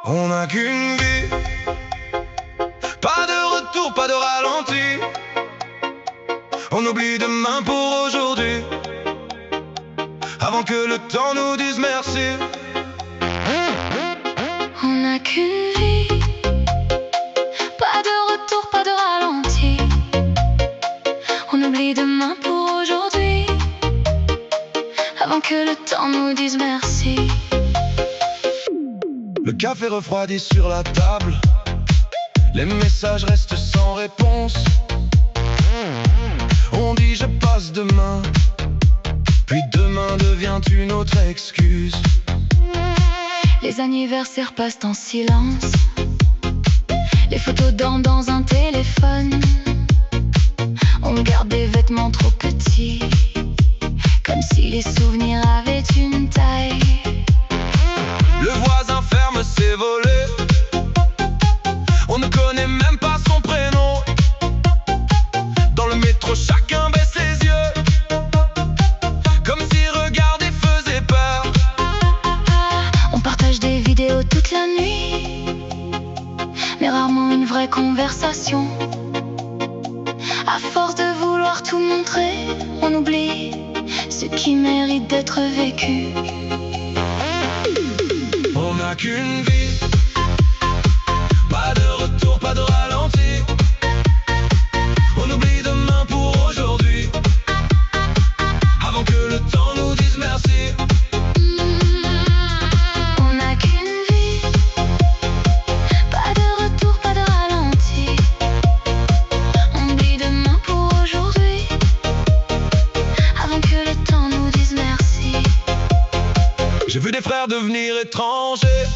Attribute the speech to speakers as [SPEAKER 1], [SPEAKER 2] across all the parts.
[SPEAKER 1] On n'a qu'une vie, pas de retour, pas de ralenti. On oublie demain pour aujourd'hui, avant que le temps nous dise merci.
[SPEAKER 2] On n'a qu'une vie, pas de retour, pas de ralenti. On oublie demain pour aujourd'hui, avant que le temps nous dise merci.
[SPEAKER 1] Le café refroidi sur la table, les messages restent sans réponse. On dit je passe demain, puis demain devient une autre excuse.
[SPEAKER 2] Les anniversaires passent en silence, les photos dorment dans un téléphone. On garde des vêtements trop petits, comme si les souvenirs avaient une taille.
[SPEAKER 1] Le voisin ferme ses volets, on ne connaît même pas son prénom. Dans le métro chacun baisse les yeux, comme si regarder faisait peur.
[SPEAKER 2] On partage des vidéos toute la nuit, mais rarement une vraie conversation. À force de vouloir tout montrer, on oublie ce qui mérite d'être vécu.
[SPEAKER 1] On n'a qu'une vie, pas de retour, pas de ralenti. On oublie demain pour aujourd'hui, avant que le temps nous dise merci.
[SPEAKER 2] On n'a qu'une vie, pas de retour, pas de ralenti. On oublie demain pour aujourd'hui, avant que le temps nous dise merci.
[SPEAKER 1] J'ai vu des frères devenir étrangers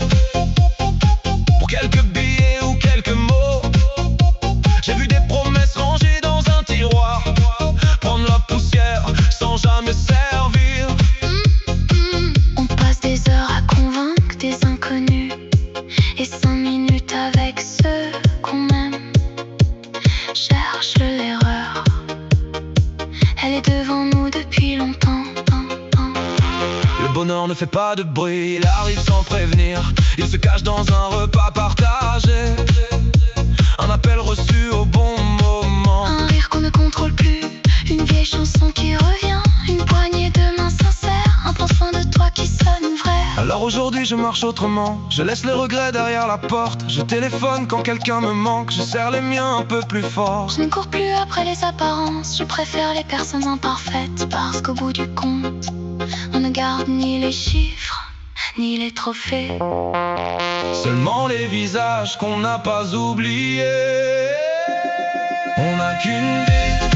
[SPEAKER 1] pour quelques billets ou quelques mots. J'ai vu des promesses rangées dans un tiroir, prendre la poussière sans jamais servir.
[SPEAKER 2] On passe des heures à convaincre des inconnus, et 5 minutes avec ceux qu'on aime. Cherche l'erreur, elle est devant nous depuis longtemps.
[SPEAKER 1] Le bonheur ne fait pas de bruit, il arrive sans prévenir. Il se cache dans un repas partagé, un appel reçu au bon moment.
[SPEAKER 2] Un rire qu'on ne contrôle plus, une vieille chanson qui revient, une poignée de mains sincères, un prends soin de toi qui sonne vrai.
[SPEAKER 1] Alors aujourd'hui je marche autrement, je laisse les regrets derrière la porte. Je téléphone quand quelqu'un me manque, je serre les miens un peu plus fort.
[SPEAKER 2] Je ne cours plus après les apparences, je préfère les personnes imparfaites, parce qu'au bout du compte, on ne garde ni les chiffres, ni les trophées.
[SPEAKER 1] Seulement les visages qu'on n'a pas oubliés. On n'a qu'une vie,